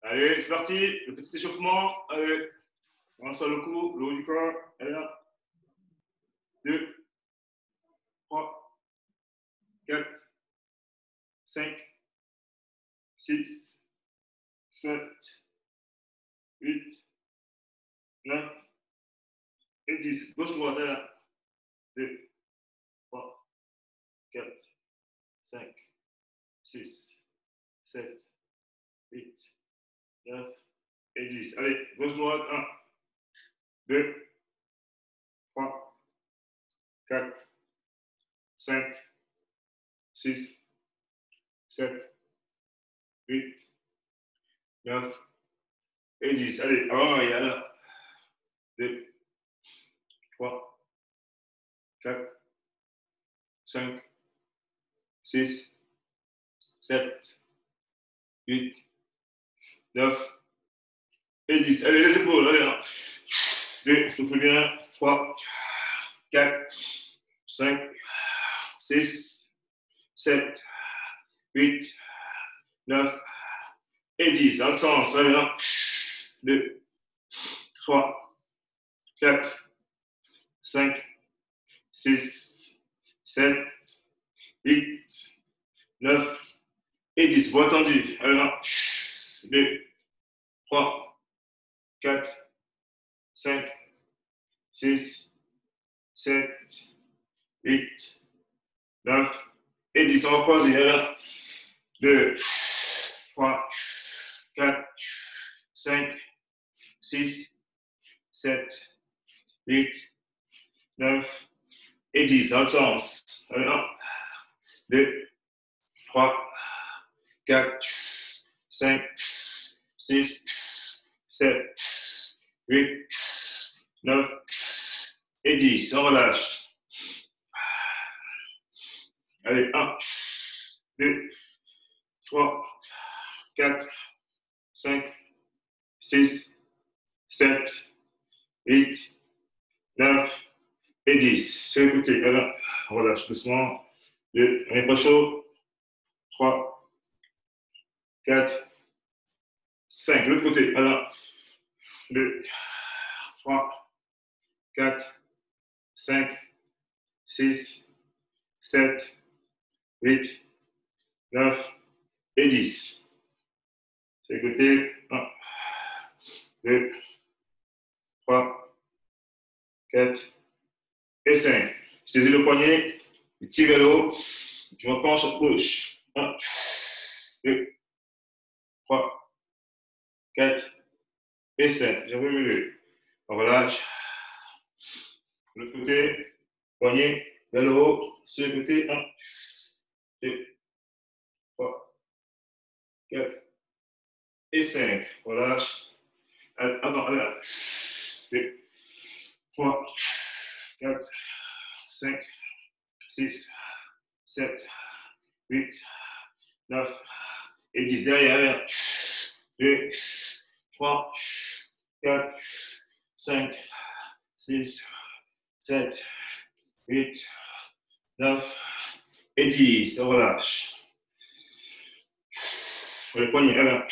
Allez, c'est parti. Le petit échauffement. Allez, on soit le cou, le haut du corps. Allez, 1, 2, 3, 4, 5, 6, 7, 8, 9 et 10. Gauche, droite. Allez, 1, 2, 3, 4, 5, 6, 7, 8, 9 et 10. Allez, gauche, droite. 1, 2, 3, 4, 5, 6, 7, 8, 9 et 10. Allez, avant, il y a 1, 2, 3, 4, 5, 6, 7, 8, 9 et 10. Allez, les épaules. Allez, 1, 2, souffle bien. 3, 4, 5, 6, 7, 8, 9 et 10. Dans le sens. Allez, 1, 2, 3, 4, 5, 6, 7, 8, 9 et 10. Voix tendue. Allez, 1, 2, 3, 4, 5, 6, 7, 8, 9 et 10. On va croiser. Allez, 1, 2, 3, 4, 5, 6, 7, 8, 9 et 10. Dans le sens. Allez, 1, 2, 3, 4, 5, 6, 7, 8, 9 et 10. On relâche. Allez, 1, 2, 3, 4, 5, 6, 7, 8, 9 et 10. Sur le côté. Alors, on relâche doucement. 2, on n'est pas chaud. 3, 4, 5. L'autre côté. Alors, 2, 3, 4, 5, 6, 7, 8, 9 et 10. Sur le côté. 1, 2, 3, 4 et 5. Saisis le poignet, tire vers le haut, je me penche à gauche. 1, 2, 3, 4 et 5. J'ai remué. On relâche. L'autre côté, poignet vers le haut, sur le côté. 1, 2, 3, 4 et 5. Relâche. Attends, allez. 2, 3, 4, 5, 6, 7, 8, 9 et 10. Derrière, 2, 3, 4, 5, 6, 7, 8, 9 et 10. On relâche. Le poignet. 1,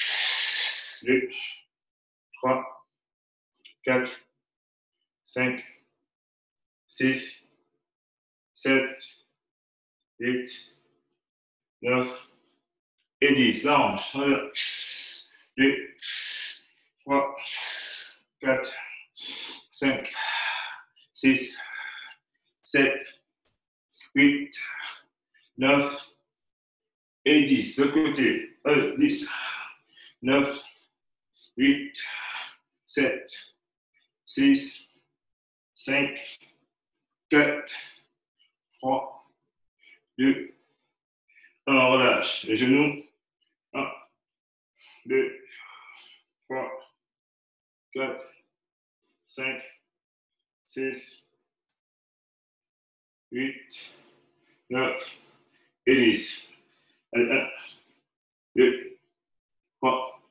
2, 3, 4, 5, 6, 7, 8, 9 et 10. La hanche. 1, 2, 3, 4, 5, 6, 7, 8, 9 et 10. De côté. 10, 9, 8, 7, 6, 5, 4, 3, 2, 1. On relâche. Les genoux. 1, 2, 3, 4, 5, 6, 8, 9 et 10. Allez, 1, 2, 3,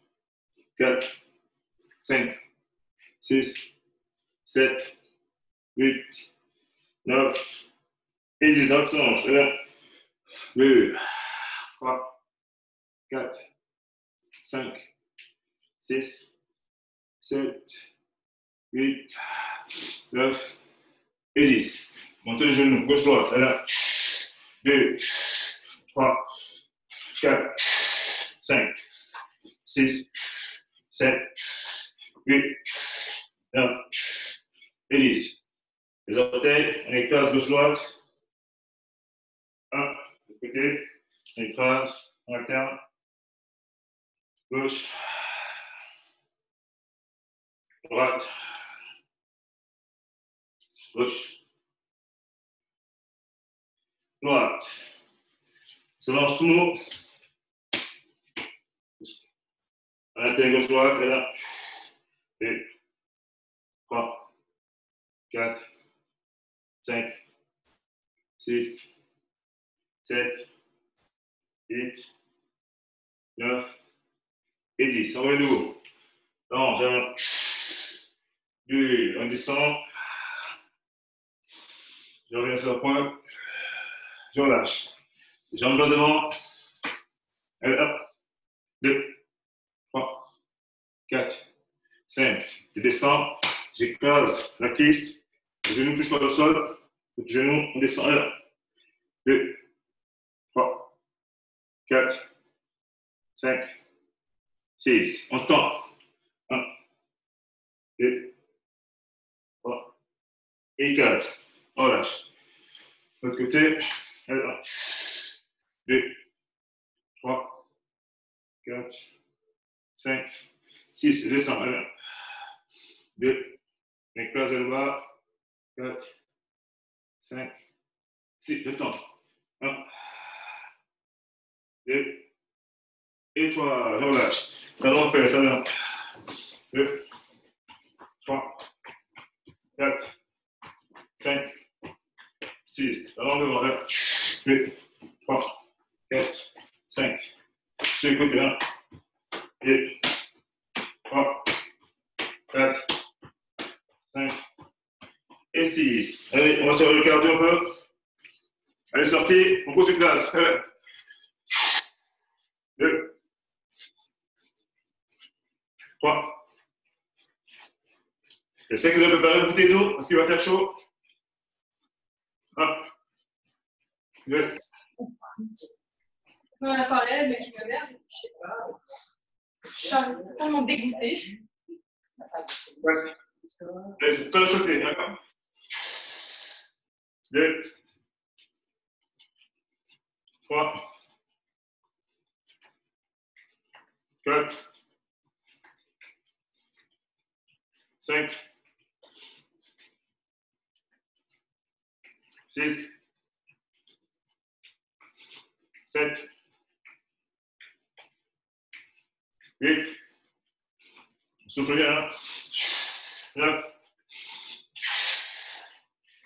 4, 5, 6, 7, 8, 9 et 10. Dans l'autre sens. 1, 2, 3, 4, 5, 6, 7, 8, 9 et 10. Montez les genoux, gauche-droite. 1, 2, 3, 4, 5, 6, 7, 8, 9 et 10. Les orteils, on écrase gauche-droite. 1, de côté, on écrase, on alterne. Gauche, droite, gauche, droite. Selon sumo, on alterne gauche-droite, et là, 2, 3, 4, 5, 6, 7, 8, 9 et 10. On revient de nouveau. Donc, 1, 2, on descend. Je reviens sur la pointe. Je relâche. Jambes vers devant. Allez, hop. 2, 3, 4, 5. Je descends. J'écrase la cuisse. Le genou touche pas le sol. Le genou, on descend. Allez, 2, 3, 4, 5, 6. On tend. 1, 2, 3 et 4. On relâche. De l'autre côté. Allez, 1, 2, 3, 4, 5, 6. Je descends. Allez, 1, 2, on écrase le bas. 4, 5, 6. Je tends. 1, 2 et 3. Je relâche. Maintenant, on fait ça. 1, 2, 3, 4, 5, 6. Allons devant. 1, 2, 3, 4, 5. Sur le côté. 1, 2, 3, 4, 5 et 6. Allez, on va tirer le cardio un peu. Allez, c'est parti. On pose une place. 1, 2, 3. J'essaie que vous avez préparé une bouteille d'eau parce qu'il va faire chaud. 1, 2. On en a parlé, mais qui me merde, je sais pas. Je suis totalement dégoûtée. Ouais. Allez, vous pouvez sauter, d'accord? 2, 3, 4, 5, 6, 7, 8, souffle bien, 9,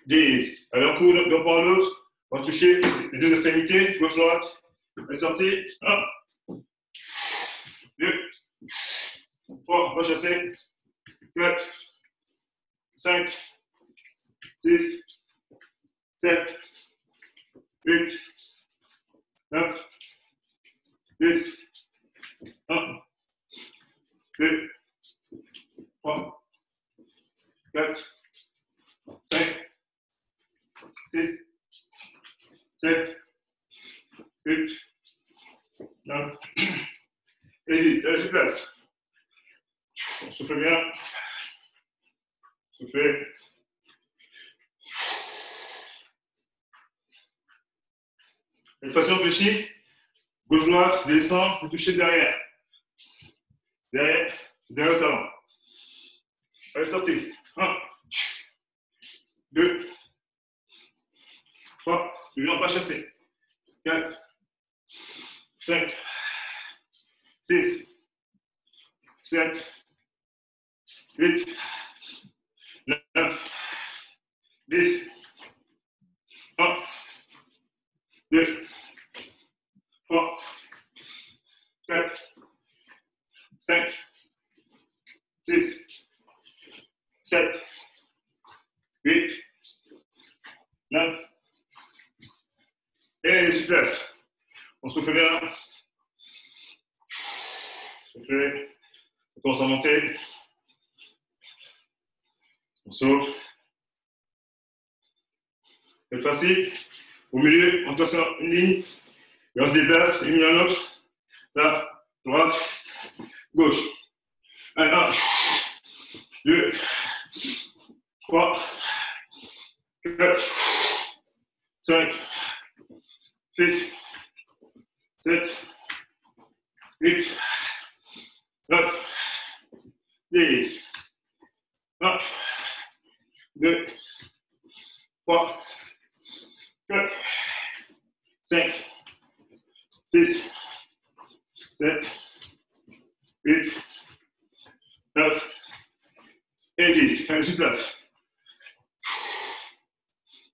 10. Allez, on court d'un point à l'autre. On va toucher les deux extrémités, gauche-droite. C'est sorti. 1, 2, 3, on va chasser. 4, 5, 6, 7, 8, 9, 10. 1, 2, 3, 4, 5, 6, 7, 8, 9 et 10. Allez, sur place. On souffle bien. Soufflez. De façon réfléchie. Gauche-droite, descend, vous touchez derrière. Derrière le talon. Allez, c'est parti. 1, 2, 3, ne viens pas chasser. 4, 5, 6, 7, 8, 9, 10. 1, 2, 3, 4, 5, 6, 7, 8, 9. Et les souplesses. On souffle bien. Soufflez. On commence à monter. On souffle. C'est facile. Au milieu, on trace une ligne. Et on se déplace une ligne à l'autre. Là, droite, gauche. 1, 2, 3, 4, 5, 6, 7, 8, 9, 10. 1, 2, 3, 4, 5, 6, 7, 8, 9 et 10. Allez, sur place.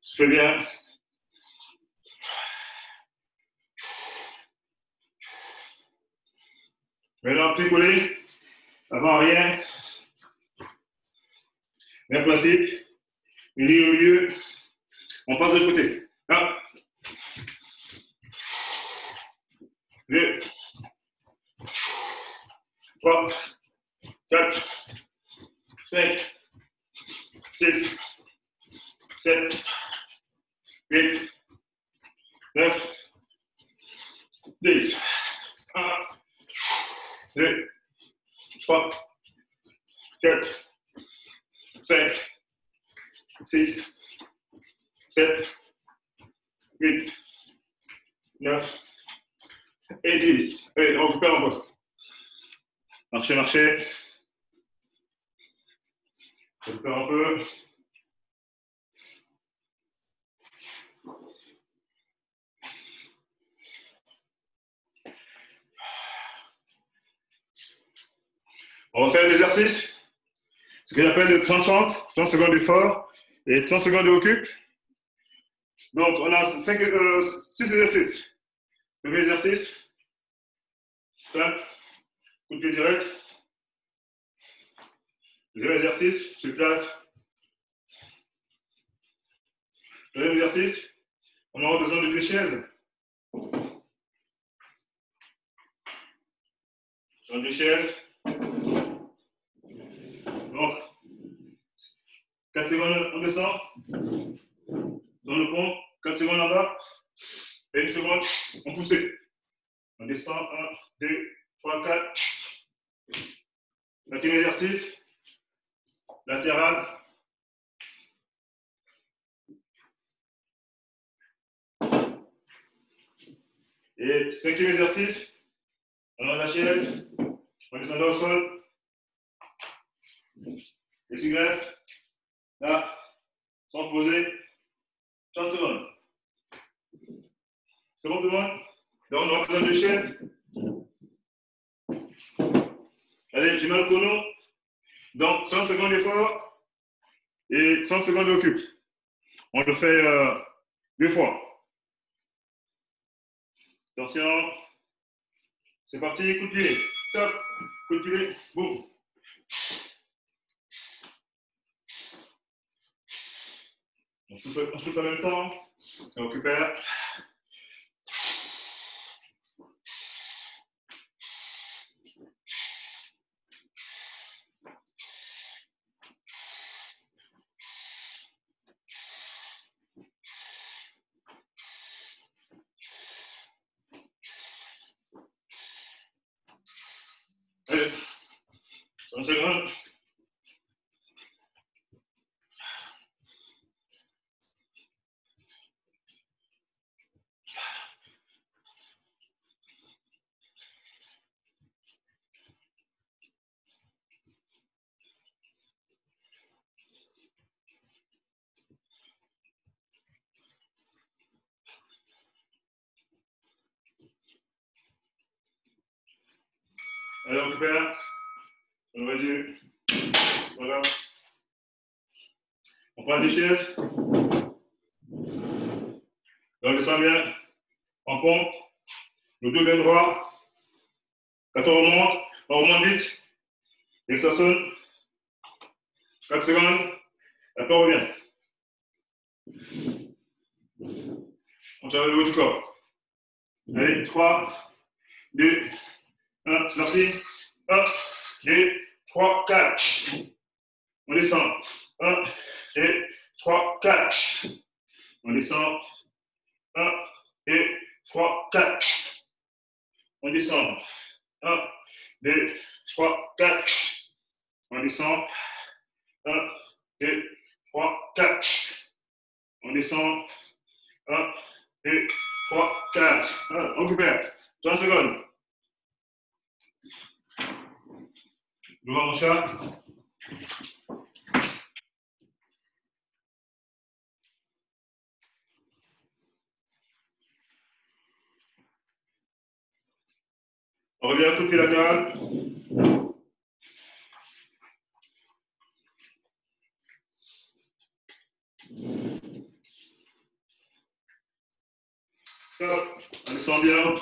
Soufflez bien. Maintenant, picoler, avant rien. Même principe. Une ligne au milieu. On passe de l'autre côté. 1, 2, 3, 4, 5, 6, 7, 8, 9, 10. 1, 2, 3, 4, 5, 6, 7, 8, 9 et 10. Allez, on récupère un peu. Marchez, marchez. On récupère un peu. On va faire l'exercice, ce que j'appelle le 30-30, 30 secondes d'effort et 30 secondes de occupe. Donc, on a 6 exercices. Premier exercice, simple, coup de pied direct. Deuxième exercice, sur place. Deuxième exercice, on aura besoin de 2 chaises. Sur 2 chaises. Donc, 4 secondes, on descend. Dans le pont, 4 secondes en bas. Et 1 seconde, on pousse. On descend, 1, 2, 3, 4. Quatrième exercice, latéral. Et 5e exercice, on a la chaise, on descend au sol. Essuie-glace, là, sans poser, 30 secondes. C'est bon tout le monde? Donc on aura besoin de chaises. Allez, je mets le chrono. Donc 30 secondes d'effort et 30 secondes d'occupe. On le fait 2 fois. Attention. C'est parti, coup de pied. Top. Coup de pied. Boum. On souffle en même temps. Et on récupère. Allez. 30 secondes. Allez, on récupère. On va dire. Voilà. On prend des chaises. On descend bien. On pompe. Le dos bien droit. Quand on remonte vite. Et ça sonne. 4 secondes. Après, on revient. On travaille le haut du corps. Allez, 3, 2, 1, c'est parti. 1, 2, 3, 4. On descend. 1, 2, 3, 4. On descend. 1, 2, 3, 4. On descend. 1, 2, 3, 4. On descend. 1, 2, 3, 4. On descend. 1, 2, 3, 4. On récupère. 30 secondes. Je vois mon chat. On revient à coup de pied latéral. Stop. On descend bien.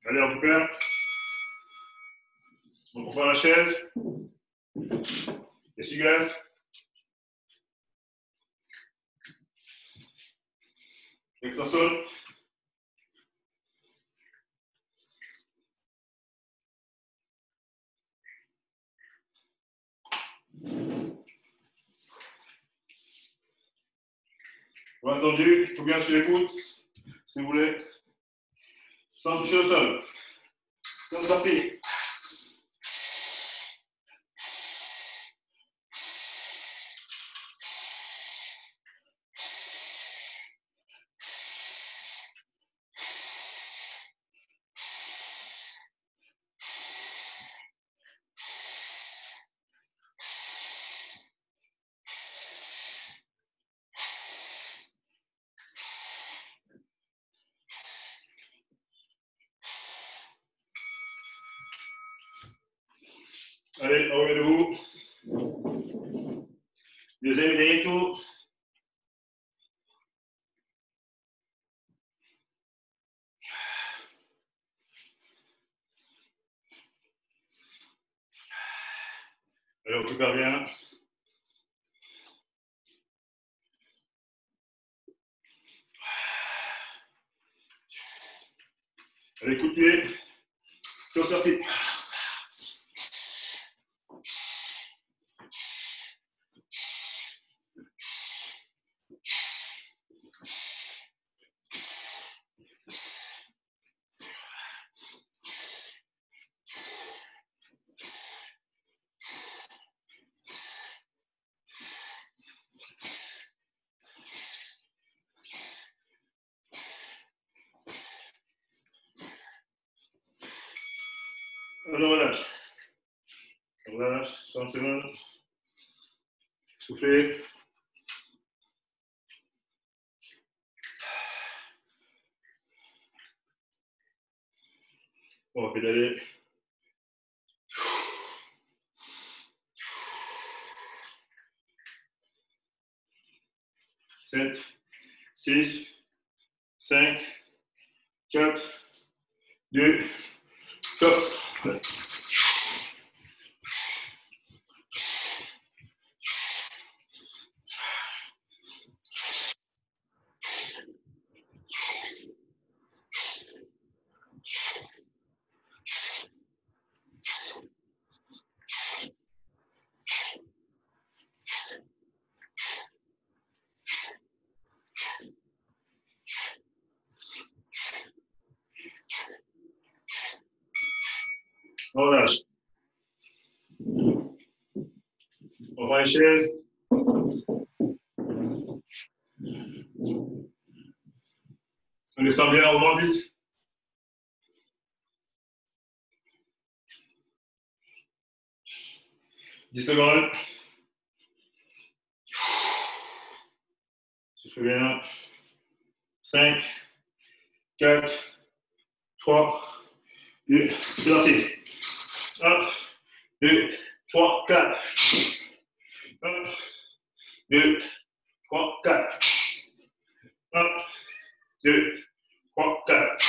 Allez, on récupère. On prend la chaise. Essuie-glace. Extension. Bien entendu, tout bien sur les coudes, si vous voulez. Sans toucher au sol. C'est parti. Allez, on remet debout. Deuxième et dernier tour. Allez, on récupère bien. Allez, coup de pied. Top sortie. On relâche. On relâche. 30 secondes. Soufflez. On va pédaler. 7, 6, 5, 4, 2, stop. On relâche. On prend les chaises. On descend bien, on monte vite. « 10 secondes. Souffle bien. 5, 4, 3, 2, c'est parti. 1, 2, 3, 4. 1, 2, 3, 4. 1, 2, 3, 4.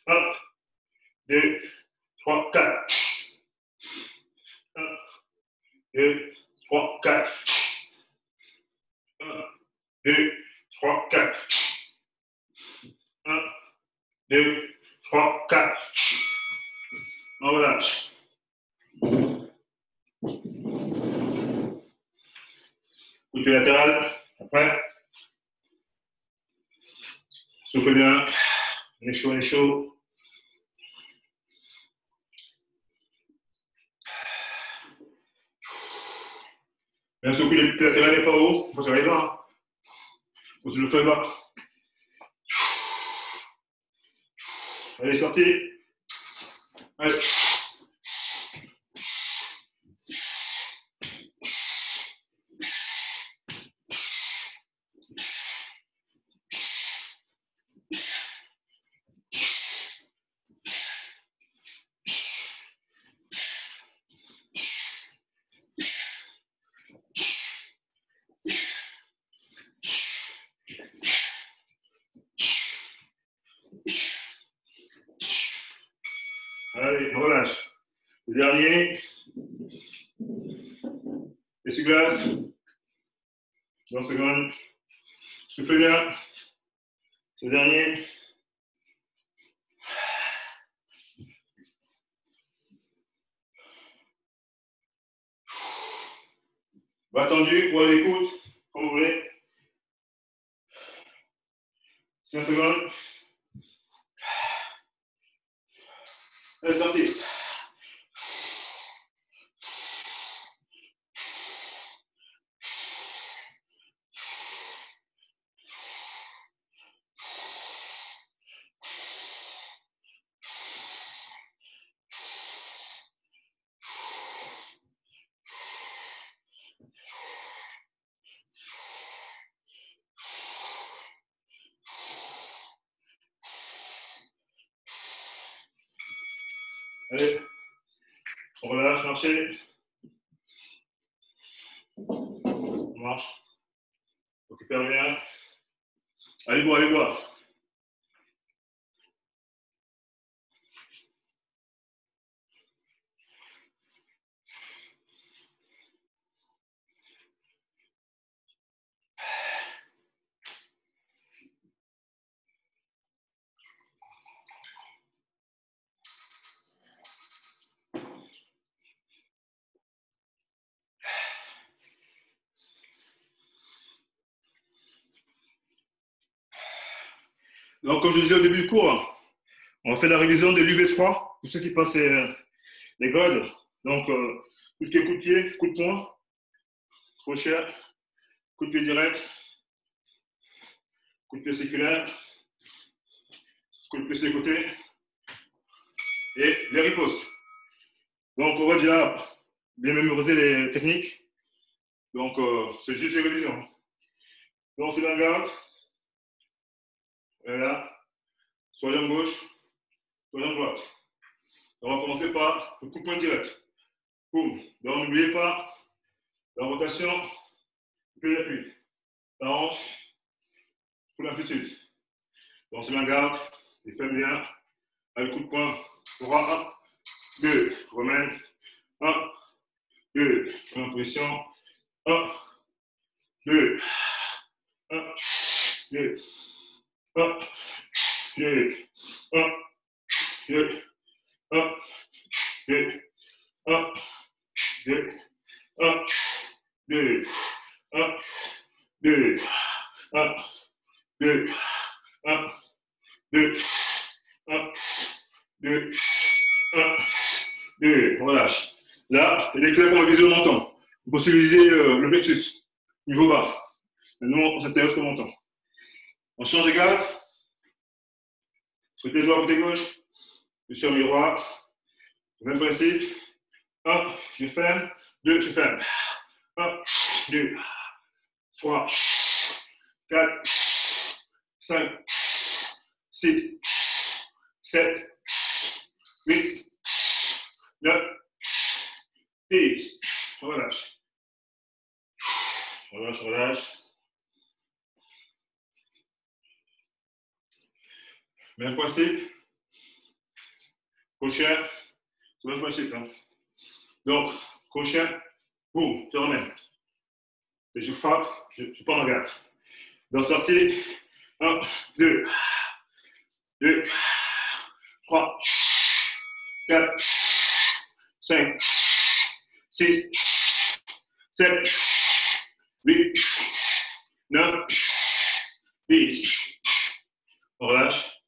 1, 2, 3, 4. 1, 2, 3, 4. 1, 2, 3, 4. 1, 2, 3, 4. On relâche. Coup de pied latéral. Après. Souffle bien. On est chaud, on est chaud. Même si le pied latéral n'est pas haut, il faut s'arriver bas. Il faut se le faire bas. Allez, sorti. Allez. Allez, on relâche. Le dernier. Essuie-glace. 20 secondes. Souffle bien. Le dernier. Bas tendu ou à l'écoute, comme vous voulez. 5 secondes. Allez, c'est parti. Allez, on relâche, marcher. On marche. Récupère bien. Allez boire, allez boire. Donc, comme je disais au début du cours, on fait la révision de l'UV3 pour ceux qui passent les grades. Donc, tout ce qui est coup de pied, coup de poing, crochet, coup de pied direct, coup de pied séculaire, coup de pied sur les côtés et les ripostes. Donc, on va déjà bien mémoriser les techniques. Donc, c'est juste une révision. Donc, sur la garde, voilà, soit jambe gauche, soit jambe droite. On va commencer par le coup de poing direct. Boum. Donc, n'oubliez pas la rotation, puis l'appui. La hanche, pour l'amplitude. Donc, sur la garde, il fait bien. Un coup de poing. 3, 1, 2. Remène. 1, 2. En position. 1, 2. 1, 2. 1, 2. 1, 2. 1, 2. 1, 2. 1, 2. 1, 2. 1, 2. 1, 2. 1, 2. 1, 2. On relâche. Là, il est clair qu'on va viser le menton. On peut utiliser le plexus, niveau bas. Nous, on s'intéresse au menton. On change de garde. Côté droit, côté gauche. Je suis en miroir. Même principe. 1, je ferme. 2, je ferme. 1, 2, 3, 4, 5, 6, 7, 8, 9, 10. Relâche. Relâche, relâche. Même principe. Crochet. C'est le même principe. Hein. Donc, crochet. Boum, tu remets. Et je frappe, je prends ma garde. Dans ce parti, 1, 2, 2, 3, 4, 5, 6, 7, 8, 9, 10. On relâche.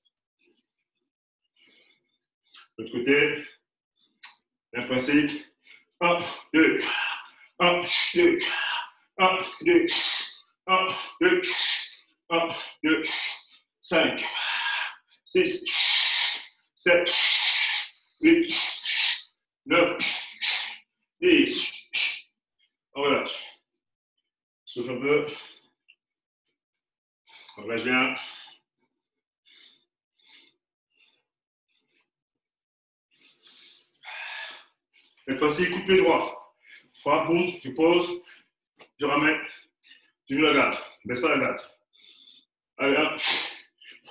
De l'autre côté, même principe. 1, 2, 1, 2, 1, 2, 1, 2, 1, 2, 5, 6, 7, 8, 9, 10. On relâche. Souffle un peu. On relâche bien. Cette fois-ci, coupe les droits. Frappe, boum, je pose, je ramène, je joue la garde. Ne baisse pas la garde. Allez, 1,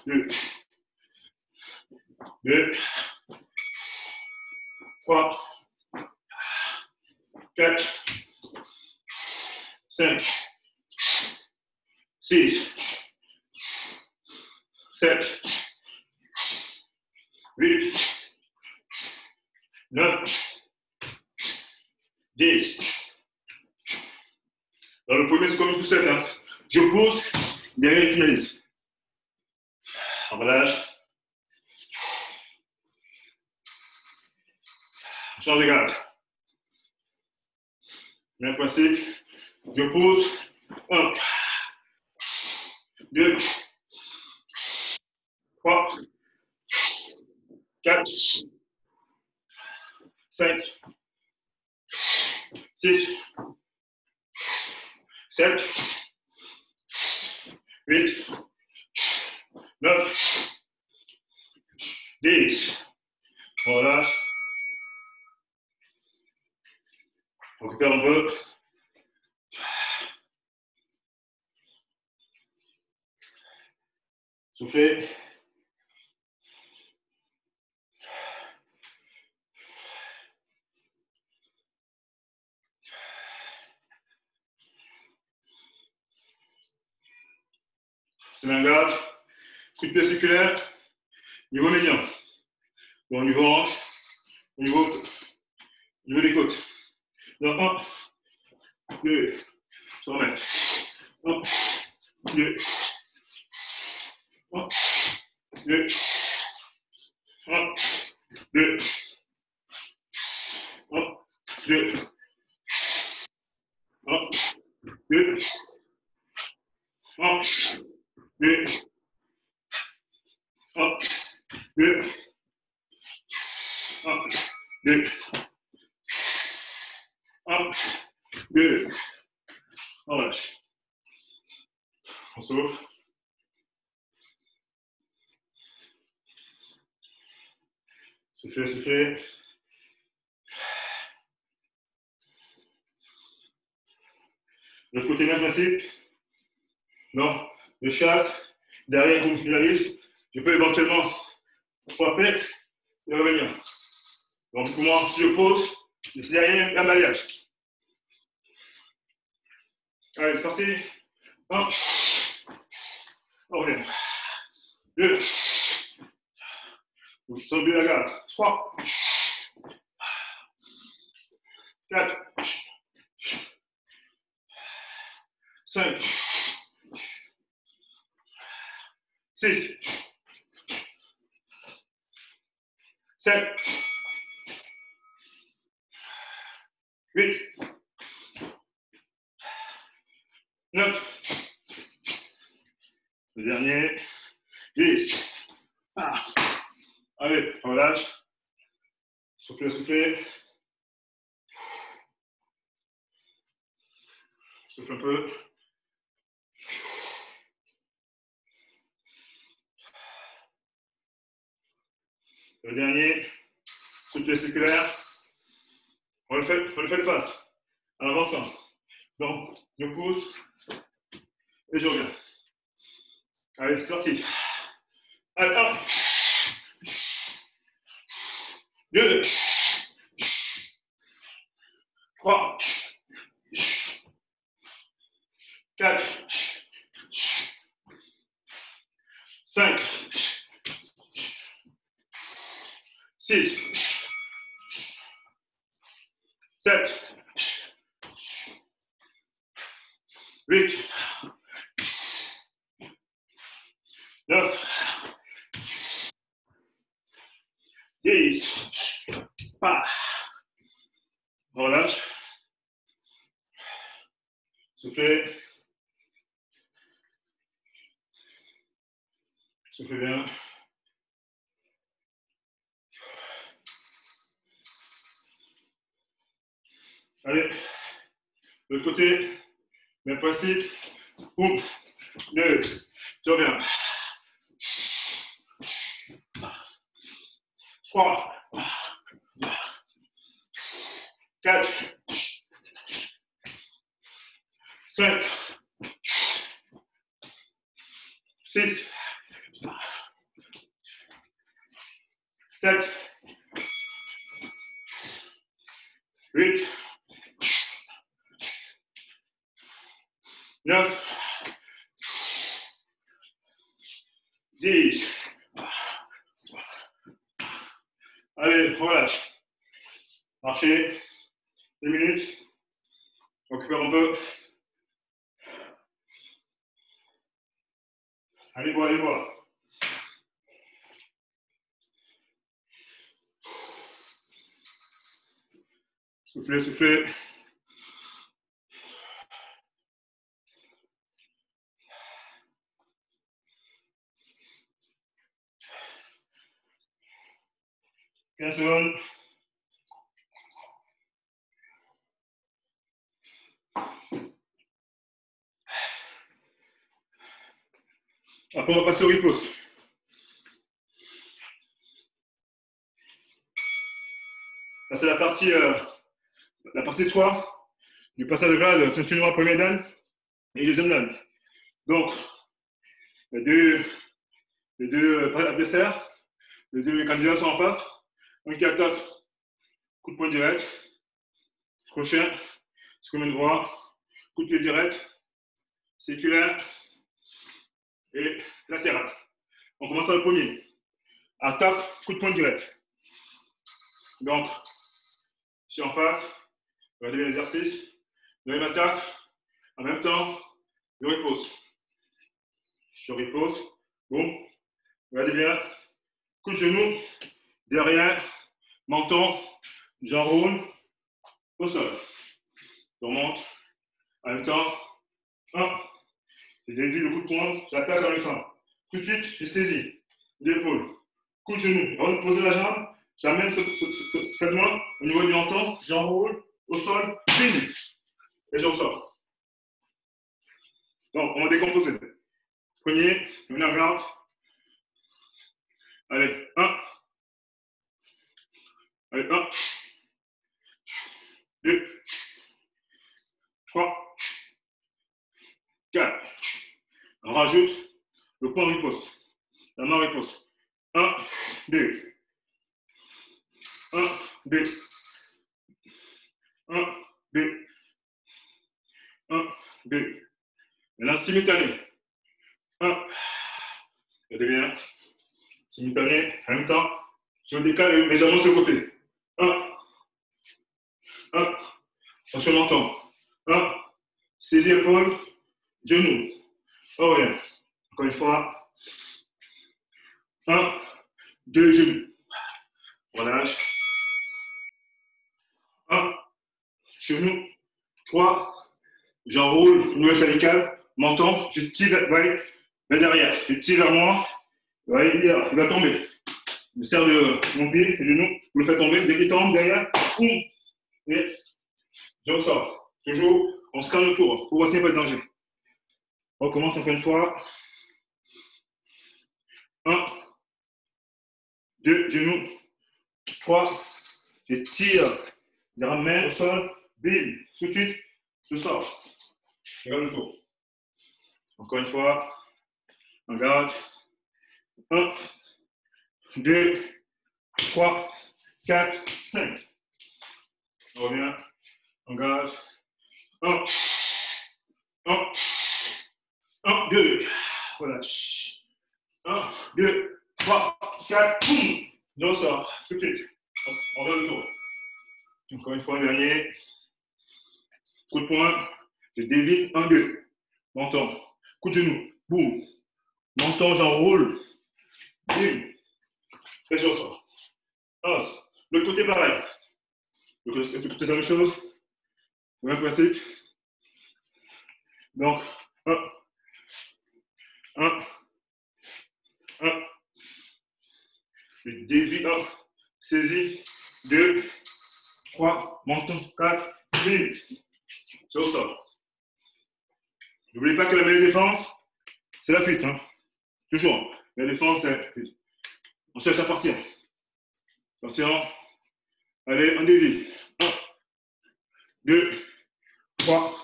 2, 2, 3, 4, 5, 6, 7, 8, 9, 10. Dans le premier, c'est comme une poussette. Hein. Je pousse, derrière, je finalise. Emballage. Change de garde. Même principe. Je pousse. 1, 2, 3, 4, 5, 6, 7, 8, 9, 10. Voilà. On récupère un peu. Soufflez. C'est un garde. Coup de pied circulaire. Niveau médian. Bon, niveau hanche. Niveau des côtes. Donc, 1, 2, se remettre. 1, 2, 1, 2, 1, 2, 1, 2, 1, 2, 1, 2, 1, 2, 1, 2, 1, 2. On relâche. On souffle. Soufflez, soufflez. De l'autre côté, même principe. Non, je chasse. Derrière, vous me finalisez. Je peux éventuellement frapper et revenir. Donc, pour moi, si je pose, c'est derrière un balayage. Allez, c'est parti. 1, on revient. 2, je sens bien la garde. 3, 4, 5, 6, 7, 8, 9, le dernier, 10. Ah. Allez, on relâche. Soufflez, soufflez. Souffle un peu. Le dernier, soulevé circulaire. On le fait de face, en avançant. Donc, je pousse et je reviens. Allez, c'est parti. Allez, 1, 2, 3, 4, 5, 6, 7, 8, 9, 10. Pas. Relâche. Soufflez. Soufflez bien. Allez. De l'autre côté. Même principe. 1, 2. Je reviens. 3, 4, 5, 6, 7, 8, 9, 10. Allez, relâche. Marchez. 2 minutes. On récupère un peu. Allez voir, allez voir. Soufflez, soufflez. Quinze secondes. Après, on va passer au riposte. Ça, c'est la partie 3 du passage de grade ceinture noire premier dan et deuxième dan. Donc, les deux adversaires, les deux candidats sont en face. Un qui attaque, coup de poing direct, crochet, scrum droit, coup de pied direct, circulaire et latéral. On commence par le premier. Attaque, coup de poing direct. Donc, je suis en face, regardez l'exercice. Deuxième attaque, en même temps, je repose. Je repose, boum. Regardez bien, coup de genou, derrière, menton, j'enroule, au sol. Je remonte, en même temps, 1. Je dévie le coup de poing, j'attaque en même temps. Tout de suite, je saisis l'épaule, coup de genou. Avant de poser la jambe, j'amène cette main au niveau du menton, j'enroule, au sol, fini. Et je ressors. Donc, on va décomposer. Premier, on est en garde. Allez, 1. Allez, 1. 2. 3. 4. On rajoute le point riposte. La main riposte. 1, 2. 1, 2. 1, 2. 1, 2. Maintenant, simultané. 1. Regardez bien. Simultané. En même temps, je décale légèrement sur le côté. 1. 1. Sur le menton. 1. Saisie épaule. Genou. Oh, rien. Encore une fois. 1. 2 genoux. Relâche. 1. Genou. 3. J'enroule, noyau cervical, menton, je tire vers derrière, je tire vers moi, il va tomber. Je serre mon pied, le genou, je le fais tomber, dès qu'il tombe derrière, boum, et je ressors. Toujours, on se calme autour, pour voir s'il n'y a pas de danger. On recommence encore une fois. 1, 2, genoux. 3, je tire, je ramène au sol, bim, tout de suite, je sors. Je regarde le tour. Encore une fois, on garde. 1, 2, 3, 4, 5. On revient, on garde. 1, 1, 1, 2. Relâche. 1, 2, 3, 4, boum. Je ressors, tout de suite. On regarde le tour. Encore une fois, dernier. Coup de poing, je dévie, 1, 2. Menton. Coup de genou, boum. Menton, j'enroule. Bim. Et je ressors. L'autre côté, pareil. L'autre côté, c'est la même chose. Le même principe. Donc, 1, 1, 1. Je dévie, 1. Saisie, 2, 3. Menton, 4. Bim. Je ressors. N'oubliez pas que la meilleure défense, c'est la fuite. Hein. Toujours. La défense, c'est on cherche à partir. Attention. Allez, on dévie. 1, 2, 3,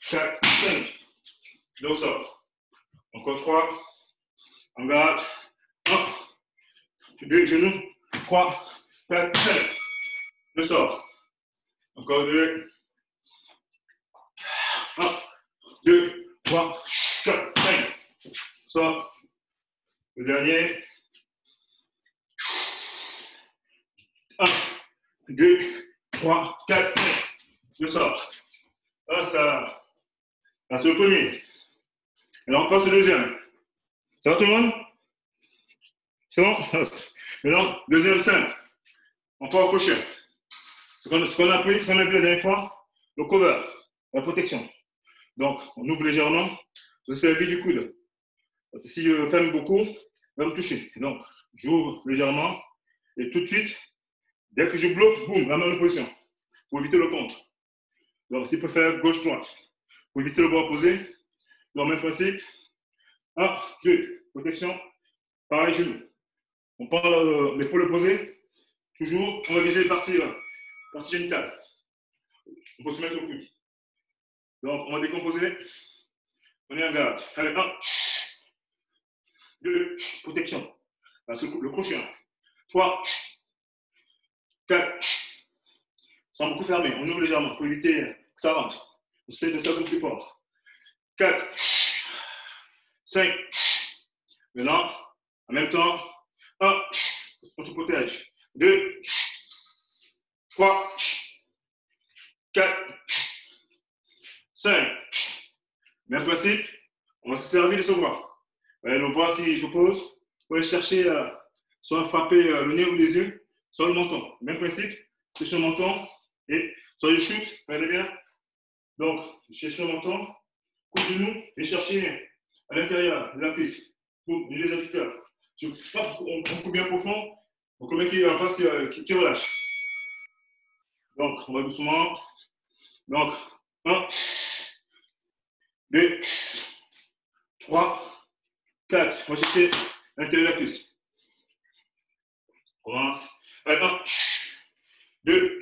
4, 5. Je ressors. Encore 3. On garde. 1, 2, genoux. 3, 4, 5. Je sors. Encore 2. 1, 2, 3, 4, 5. Sors. Le dernier. 1, 2, 3, 4, 5. Je sors. Ah, ça, c'est le premier. Alors, on passe au deuxième. Ça va tout le monde? C'est bon? Maintenant, deuxième simple. On part au crochet. Ce qu'on a appris la dernière fois, le cover, la protection. Donc, on ouvre légèrement. Je servis du coude. Parce que si je ferme beaucoup, il va me toucher. Donc, j'ouvre légèrement. Et tout de suite, dès que je bloque, boum, la main en position. Pour éviter le contre. Donc, s'il peut faire gauche-droite. Pour éviter le bras opposé. Donc, même principe. 1, 2, protection. Pareil, genou. On prend l'épaule opposée. Toujours, on va viser les parties génitales. On peut se mettre au coude. Donc, on va décomposer. On est en garde. Allez, 1, 2, protection. Là, c'est le crochet. 3, 4, sans beaucoup fermer. On ouvre légèrement pour éviter que ça rentre. On essaie de ça comme support. 4, 5. Maintenant, en même temps, 1, on se protège. 2, 3, 4, 5. Même principe, on va se servir de ce bras. Le bras qui s'oppose, pour aller chercher, soit frapper le nez ou les yeux, soit le menton. Même principe, je cherche le menton et soit je shoot, regardez bien. Donc, je cherche le menton, coup de genou et chercher à l'intérieur de la cuisse, pour les adducteurs. Je ne sais pas, on coupe bien profond, donc le mec qui est en face qui relâche. Donc, on va doucement. Donc, 1, 2, 3, 4. On va chercher l'intérieur de la cuisse. On commence. Allez, 1, 2,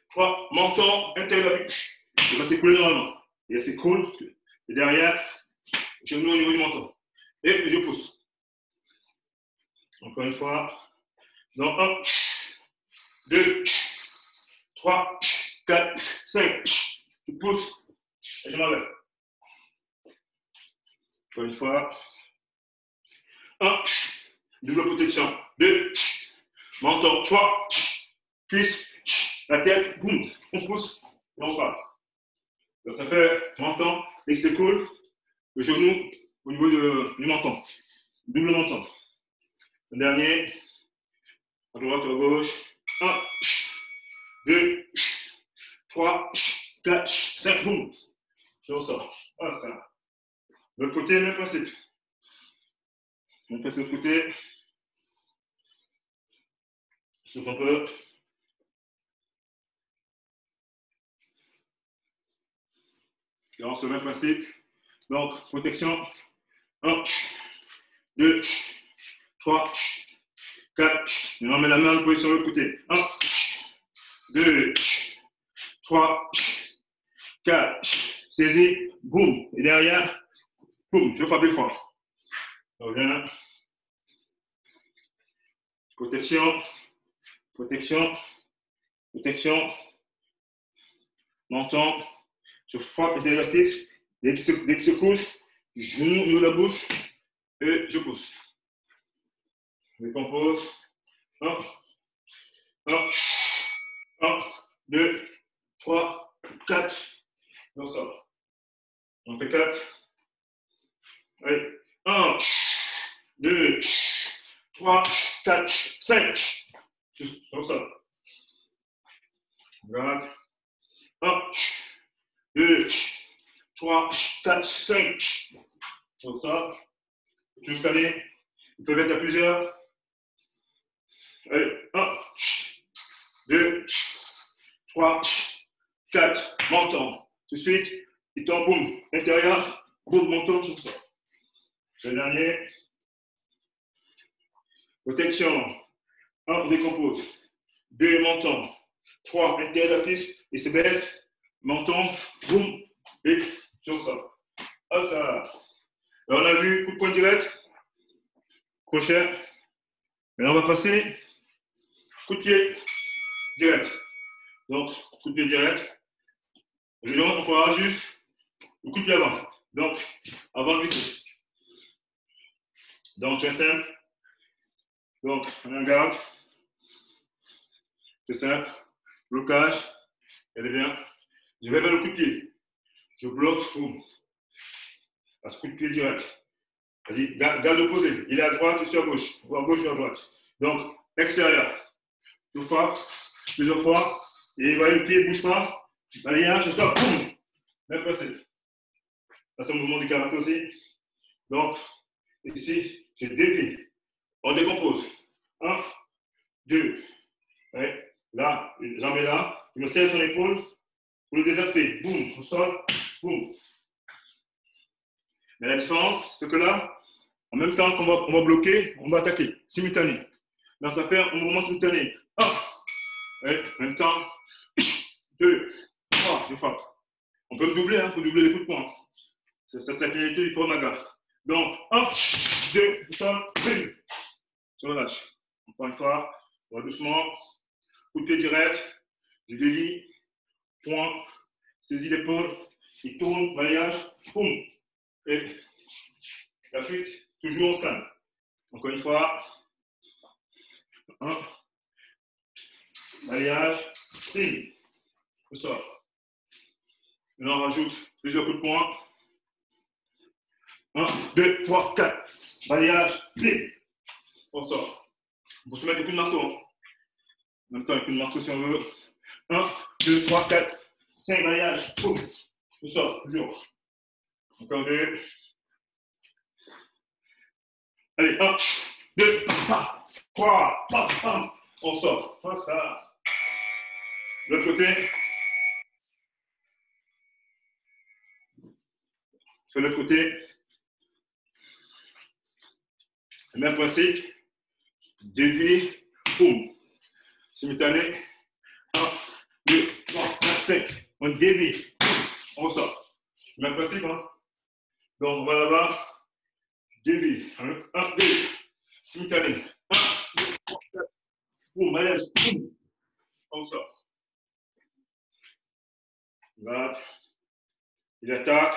3, menton, intérieur de la cuisse. Il va s'écouler normalement. Il s'écoule. Et derrière, genou au niveau du menton. Et je pousse. Encore une fois. Donc, 1, 2, 3, 4, 5. Je pousse. Et je m'enlève. Encore une fois. 1, double protection. 2, menton. 3, cuisse, la tête, boum. On pousse et on part. Donc, ça fait menton et qui s'écoule. Le genou au niveau du menton. Double menton. Le dernier. À droite ou à gauche. 1, 2, 3, 4, 5, boum. Je ressors. Voilà ça. De l'autre côté, même principe. On passe de l'autre côté. Souffle un peu. Et on se met le principe. Donc, protection. 1, 2, 3, 4. On met la main posée sur le côté. 1, 2, 3, 4. Saisis. Boum. Et derrière, boum. Je frappe fort. Reviens. Protection. Protection. Protection. Menton. Je frappe derrière la cuisse. Dès qu'il se couche, genou, ouvre la bouche et je pousse. Je décompose. 1, 2, 3, 4. On sort. On fait 4. Allez. 1, 2, 3, 4, 5. On sort. Regarde. 1, 2, 3, 4, 5. On sort. Jusqu'à aller. Ils peuvent être à plusieurs. Allez. 1, 2, 3, 4. Menton. Tout de suite, il tombe, boum. Intérieur, boum, menton, je sors. Le dernier. Protection. 1, on décompose. 2, menton. 3, intérieur de la cuisse. Il se baisse. Menton, boum. Et je ressors. Ah, ça. Alors, on a vu coup de poing direct. Crochet. Maintenant, on va passer coup de pied direct. Donc, coup de pied direct. Je on fera juste le coup de pied avant. Donc, avant de glisser. Donc, très simple. Donc, on regarde. C'est simple. Blocage. Elle est bien. Je vais vers le coup de pied. Je bloque. Boum. Parce que coup de pied direct. Vas-y, garde opposé. Il est à droite, je suis à gauche. Ou à gauche, ou à droite. Donc, extérieur. Je frappe plusieurs fois. Et vous voyez, le pied ne bouge pas. Balayage, je sors. Boum. Même passé. Ça, c'est un mouvement du karaté aussi. Donc, ici, j'ai dévié. On décompose. 1, 2. Ouais. Là, j'en mets là. Je me serre sur l'épaule pour le désaxer. Boum. On sort. Boum. Mais la différence, c'est que là, en même temps qu'on va bloquer, on va attaquer. Simultané. Là, ça fait un mouvement simultané. 1. Ouais. En même temps. 2. 3. Je frappe. On peut me doubler, hein, pour doubler les coups de poing. C'est la finalité du Promaga. Donc, 1, 2, je sors. Je relâche. Encore une fois, on va doucement. Coup de pied direct. Je dévie. Point. Saisis l'épaule. Il tourne. Balayage. Boum. Et la fuite. Toujours en scan. Encore une fois. 1. Balayage. Bim. Je sors. Maintenant, on rajoute plusieurs coups de poing. 1, 2, 3, 4. Balayage. Bim. On sort. On peut se mettre des coups de marteau. En même temps, un coup de marteau si on veut. 1, 2, 3, 4, 5 balayages. Boum. Je sors, toujours. Encore 2. Allez, 1, 2, 3, on sort. Comme ça. De l'autre côté. Sur l'autre côté. Même principe. Dévier. Boum. Simultané. 1, 2, 3, 4, 5. On dévie. On sort. Même principe, hein. Donc, on va là-bas. Dévie. 1, 2. Simultané. 1, 2, 3, 4. Boum, maillage. Boum. On sort. Garde. Il attaque.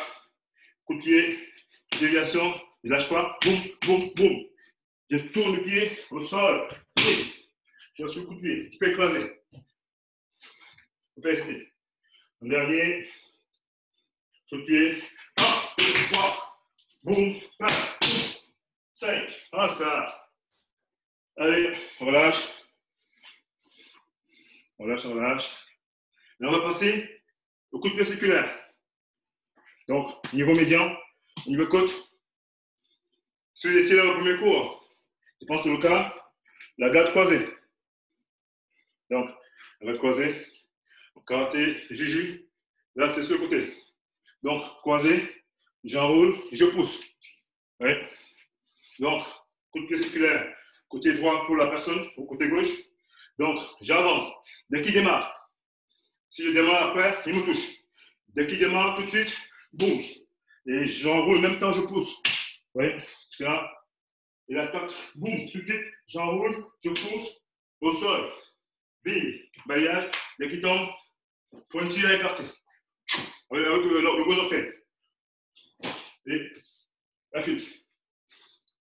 Coup de pied. Déviation. Il lâche pas. Boum, boum, boum. Je tourne le pied au sol. Je suis coup de pied. Je peux écraser. Je peux rester. Un dernier. Coup de pied. 1, 2, 3. Boum. 4, 5. Ah, ça. Allez, on relâche. On relâche, on relâche. Et on va passer au coup de pied circulaire. Donc, niveau médian, niveau côte. Si vous étiez là au premier cours, je pense que c'est le cas, la garde croisée. Donc, la garde croisée, karaté, juju, là c'est sur le côté. Donc, croisé, j'enroule, je pousse. Ouais. Donc, coup de pied circulaire. côté droit pour la personne, au côté gauche. Donc, j'avance. Dès qu'il démarre, si je démarre après, il me touche. Dès qu'il démarre, tout de suite, boum. Et j'enroule, en même temps, je pousse. Vous voyez, c'est là. Et l'attaque, boum, tout de suite, j'enroule, je pousse au sol. Bim, balayage, dès qu'il tombe, pointu, elle est partie. Avec le gros orteil. Et la fuite.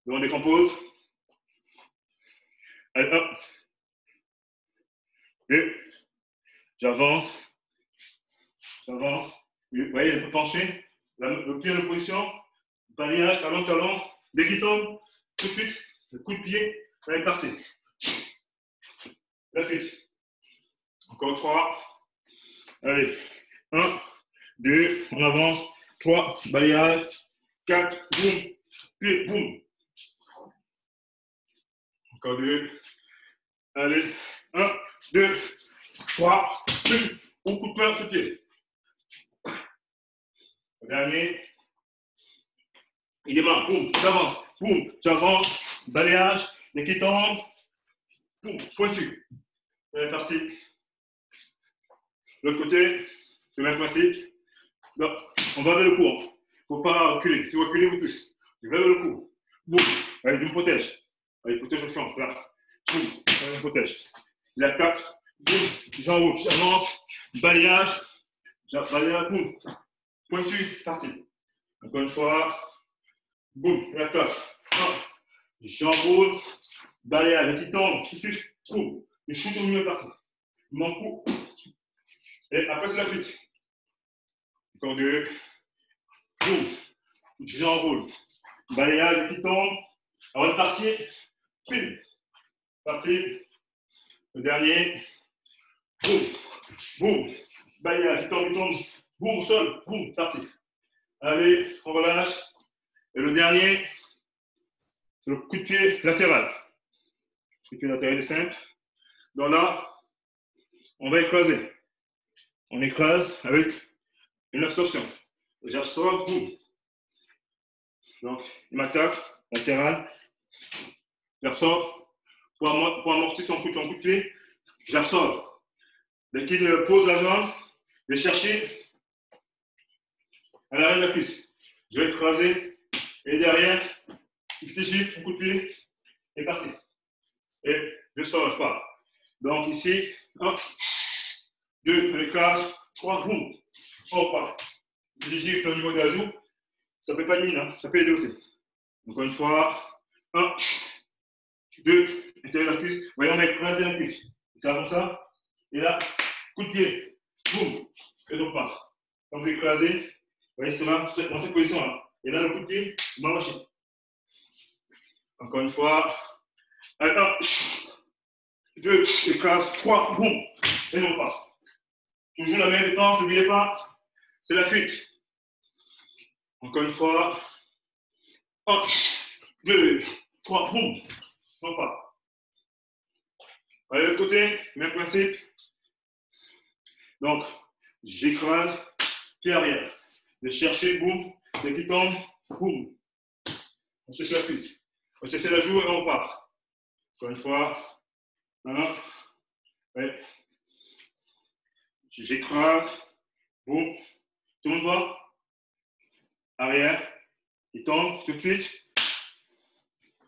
Donc, on décompose. Allez, hop. Et j'avance. J'avance. Vous voyez, il peut pencher. Le pied en position. Balayage, talon, talon. Dès qu'il tombe, tout de suite, le coup de pied, elle est partie. La fuite. Encore 3. Allez. 1, 2, on avance. 3, balayage. 4, boum. Pied, boum. Encore 2. Allez. 1, 2, 3. Au coup de main, coup de pied. Le dernier. Il démarre. Boum. J'avance. Boum. J'avance. Balayage. Dès qu'il tombe. Boum. Pointu. C'est parti. L'autre côté. Le même principe. Donc, on va vers le cou. Il ne faut pas reculer. Si vous reculez, vous touchez. Je vais vers le cou. Boum. Allez, je me protège. Allez, protège le flanc. Là. Boum. Je me protège. Il attaque. Boum. J'enroule. J'avance. Balayage. Balayage. Boum. Pointu. Parti. Encore une fois. Boum. Il attaque. J'enroule. Balayage. Qui tombe. Tout de suite. Boum. Je shoot au milieu. Parti. Mon coup. Et après, c'est la fuite. Encore 2. Boum. J'enroule. Balayage qui tombe. Avant de partir. Pim. Parti. Le dernier. Boum. Boum. Balayage qui tombe, il tombe. Boum au sol. Boum. Parti. Allez, on relâche. Et le dernier, c'est le coup de pied latéral. Le coup de pied latéral est simple. Donc là, on va écraser. On écrase avec une absorption. J'absorbe, boum. Donc, il m'attaque, latéral. J'absorbe. Pour amortir son coup de pied, j'absorbe. Dès qu'il pose la jambe, je vais chercher à l'arrière de la cuisse. Je vais écraser. Et derrière, petit chiffre, un coup de pied, et parti. Et je sors, je pars. Donc ici, 1, 2, on écrase, 3, boum. On repart. Petit chiffre au niveau de la joue. Ça ne fait pas de mine, hein. Ça peut aider aussi. Encore une fois, 1, 2, intérieur de la cuisse. Vous voyez, on a écrasé la cuisse. Ça va comme ça. Et là, coup de pied, boum, et on part. Quand vous écrasez, vous voyez, c'est là, dans cette position-là. Et là, le coup de pied, vous m'arrachez. Encore une fois. Allez, 1, 2, écrase, 3, boum, et on part. Toujours la même défense, n'oubliez pas, c'est la fuite. Encore une fois. 1, 2, 3, boum, on part. Allez, de l'autre côté, même principe. Donc, j'écrase, pied arrière. Je cherche, boum, dès qu'il tombe, boum. On cherche la cuisse. On cherche la joue et on part. Encore une fois. 1, ouais. J'écrase, boum. Tout le monde voit. Arrière. Il tombe tout de suite.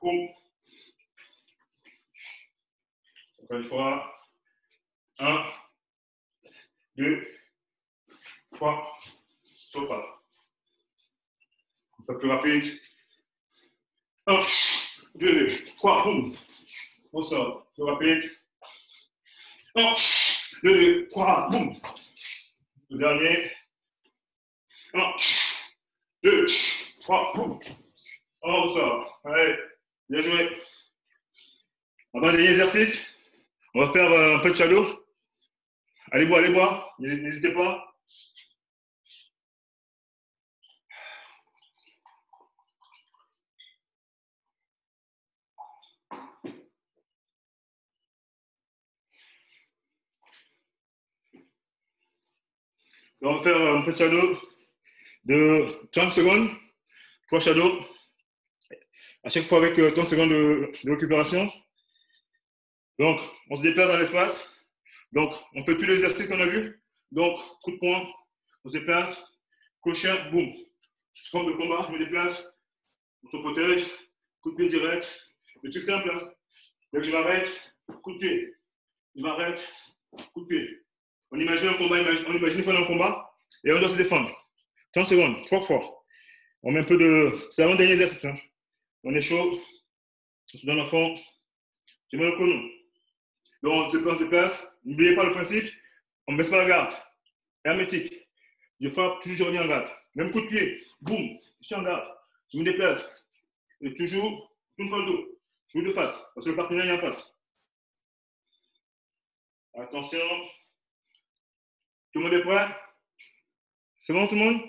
Boum. Encore une fois. 1, 2, 3. Stop. Un peu plus rapide. 1, 2, 3. Boum. On sort. Plus rapide. 1, 2, 3. Boum. Le dernier. 1, 2, 3. Boum. On sort. Allez. Bien joué. Avant-dernier exercice. On va faire un peu de shadow. Allez boire, n'hésitez pas. On va faire un peu de shadow de 30 secondes. 3 shadows. À chaque fois avec 30 secondes de récupération. Donc, on se déplace dans l'espace. Donc, on fait tous les exercices qu'on a vus. Donc, coup de poing, on se déplace. Crochet, boum. Sous forme de combat, je me déplace. On se protège. Coup de pied direct. Le truc simple. Hein. Donc, je m'arrête. Coup de pied. Je m'arrête. Coup de pied. On imagine un combat, on imagine qu'on est en combat et on doit se défendre. 30 secondes, 3 fois. On met un peu de. C'est avant le dernier exercice. Hein. On est chaud. On se donne à fond. Je mets le chrono. Donc, on se déplace. N'oubliez pas le principe. On ne baisse pas la garde. Hermétique. Je frappe, toujours je reviens en garde. Même coup de pied. Boum. Je suis en garde. Je me déplace. Et toujours, tourne pas le dos. Je joue de face. Parce que le partenaire est en face. Attention. Tout le monde est prêt? C'est bon tout le monde?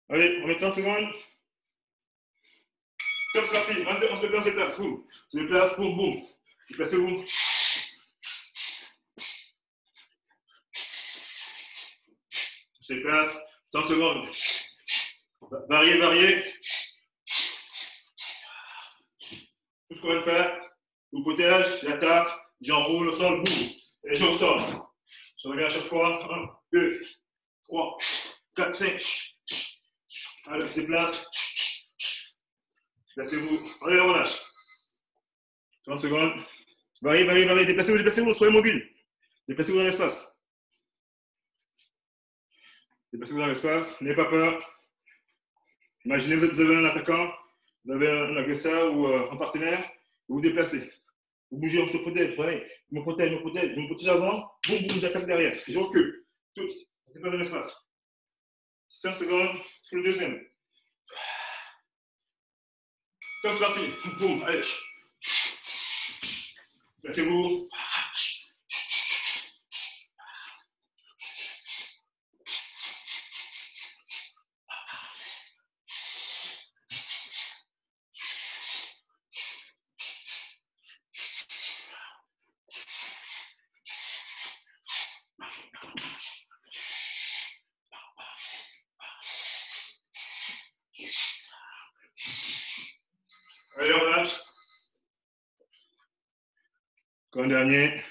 Allez, on met 30 secondes. Comme c'est parti. On se déplace. Boum. On se déplace. Boum, boum. Déplacez-vous. On se déplace. 30 secondes. Variez. Tout ce qu'on va faire. Je vous protège. J'attaque. J'enroule au sol. Boum. Et je ressors. Je reviens à chaque fois. 1, 2, 3, 4, 5. Allez, on se déplace. Déplacez-vous. Allez, on relâche. 30 secondes. Variez. Déplacez-vous. Soyez mobile. Déplacez-vous dans l'espace. N'ayez pas peur. Imaginez que vous avez un attaquant, vous avez un agresseur ou un partenaire, vous vous déplacez. Vous bougez, on se protège. Je me protège avant. Boum, j'attaque derrière. Je recule. Tout. On déplace dans l'espace. 5 secondes pour le deuxième. Comme c'est parti. Boum, allez. Placez-vous. Allez, on relâche. Encore un dernier.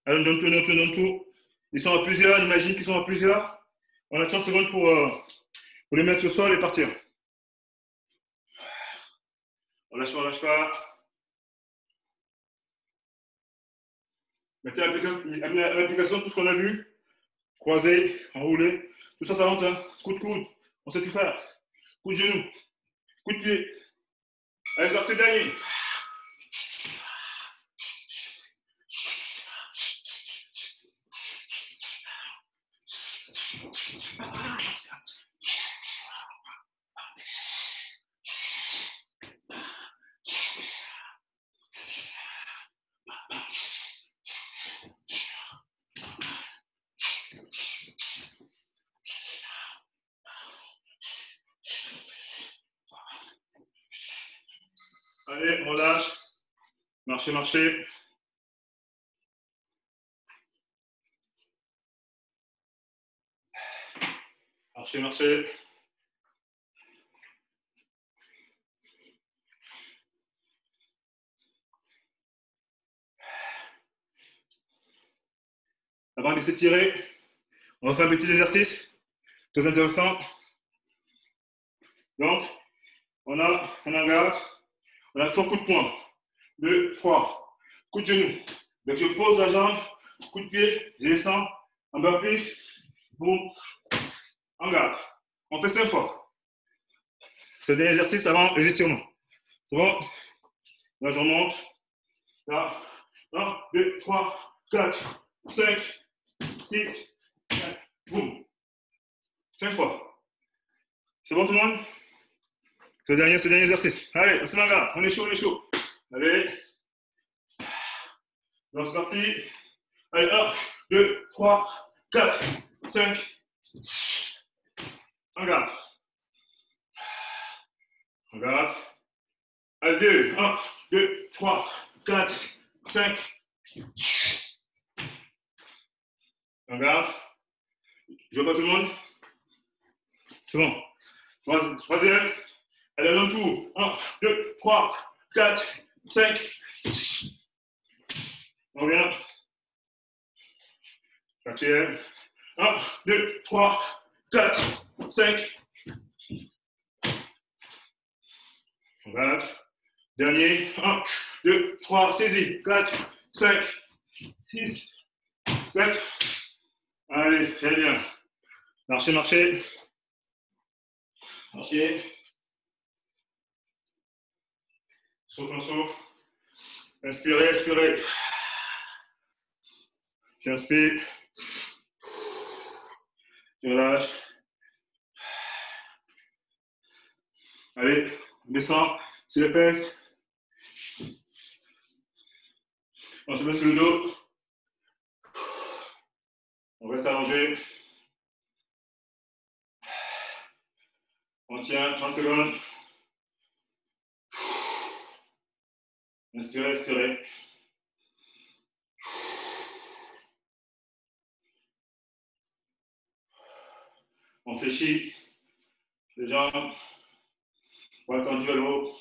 Allez, on donne tout. Ils sont à plusieurs, on imagine qu'ils sont à plusieurs. On a 30 secondes pour les mettre sur le sol et partir. On lâche pas. Mettez à l'application tout ce qu'on a vu. Croisé, enroulé. Tout ça rentre. Hein. Coup de coude. On sait tout faire. Coup de genou. Coup de pied. Allez, c'est parti, dernier. Allez, on relâche. Marchez. Marchez. Avant de s'étirer, on va faire un petit exercice. Très intéressant. Donc, on en garde. On a 3 coups de poing. 2, 3. Coup de genou. Donc, je pose la jambe. Coup de pied. Je descends. En bas prise. Boum. En garde. On fait 5 fois. C'est un exercice avant les étirements. C'est bon? Là, je remonte. Là. 1, 2, 3, 4, 5, 6, 7. Boum. 5 fois. C'est bon tout le monde? C'est le dernier exercice. Allez, on se met en garde. On est chaud. Allez. Donc, c'est parti. Allez, 1, 2, 3, 4, 5. En garde. Allez, 2, 1, 2, 3, 4, 5. En garde. Je vois pas tout le monde? C'est bon. Troisième. Allez, un tour. 1, 2, 3, 4, 5. On revient. Quatrième. 1, 2, 3, 4, 5. On va. Dernier. 1, 2, 3, saisis. 4, 5, 6, 7. Allez, très bien. Marchez, marchez. Marchez. Souffle, on souffle. Inspirez, expirez. J'inspire. Je relâche. Allez, on descend sur les fesses. On se met sur le dos. On reste allongé. On tient 30 secondes. Inspirez, expirez. On fléchit les jambes. Bras tendus à l'eau.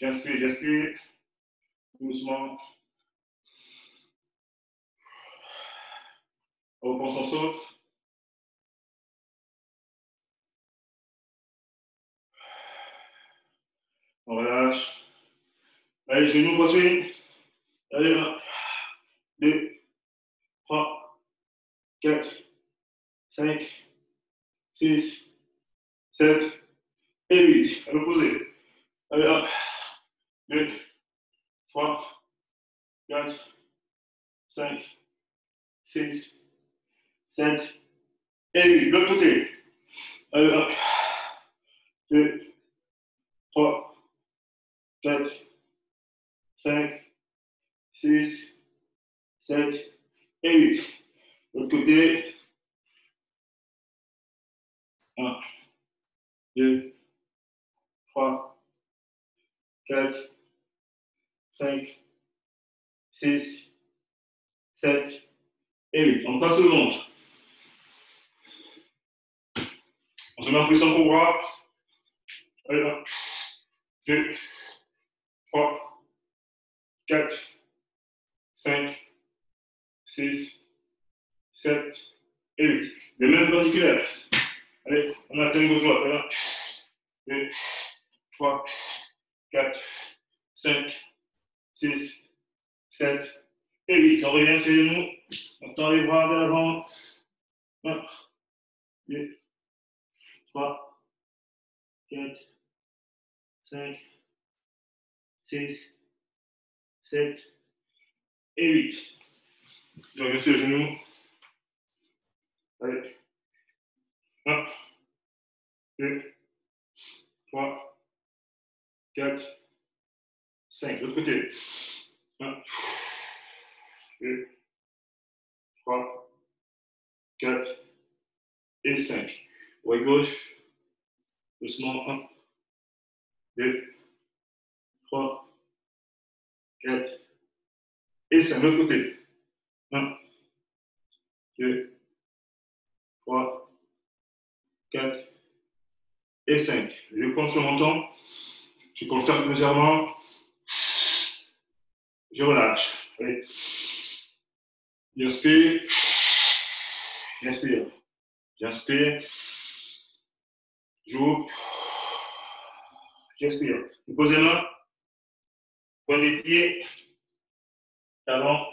J'inspire, j'expire. Doucement. On repense en souffle. On relâche. Allez, genoux, poitrine. Allez, 1, 2, 3, 4, 5, 6, 7 et 8. À l'opposé. Allez, 1, 2, 3, 4, 5, 6, 7 et 8. De l'autre côté. Allez, 1, 2, 3, 4, 5, 6, 7 et 8. De l'autre côté. 1, 2, 3, 4, 5, 6, 7 et 8. On passe au ventre. On se met en position pour bras. Allez, 1, 2, 3, 4, 5, 6, 7 et 8. Les mêmes perpendiculaires. Allez, on atteint le droit. 1, 2, 3, 4, 5, 6, 7 et 8. On revient sur les genoux. On tend les bras vers l'avant. 1, 2, 3, 4, 5, 6, 7 et 8. Je reviens sur les genoux. Allez. 1, 2, 3, 4, 5. De l'autre côté. 1, 2, 3, 4 et 5. Oreille gauche. Doucement. 1, 2, 3, 4 et 5. De l'autre côté. 1, 2, 3, 4 et 5. Je compte sur mon temps. Je constate légèrement. Je relâche. Allez. J'inspire. J'inspire. J'inspire. J'ouvre. J'inspire. Je pose les mains. Point des pieds. Talon.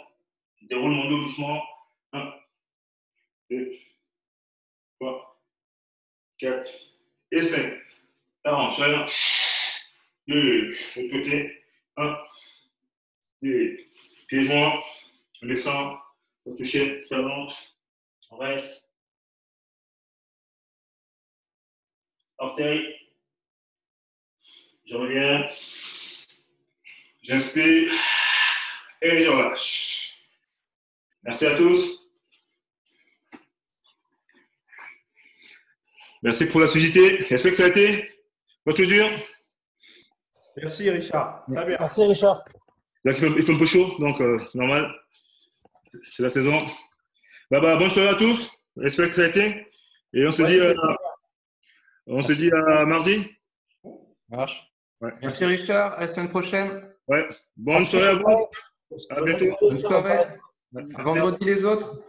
Je déroule mon dos doucement. 1, 2, 3, 4 et 5. La hanche. Là, 2. L'autre côté. 1, 2. Pieds joints. On descend. On touche. Talon. On reste. Orteil. Je reviens. J'inspire. Et je relâche. Merci à tous. Merci pour la suicidité. J'espère que ça a été votre dur. Merci Richard. Très bien. Merci Richard. Là, il fait un peu chaud, donc c'est normal. C'est la saison. Bonne soirée à tous. J'espère que ça a été. Et on se dit à mardi. Marche. Ouais. Merci Richard, à la semaine prochaine. Ouais. Bonne soirée à vous. À bientôt. Bonne soirée. À vendredi les autres.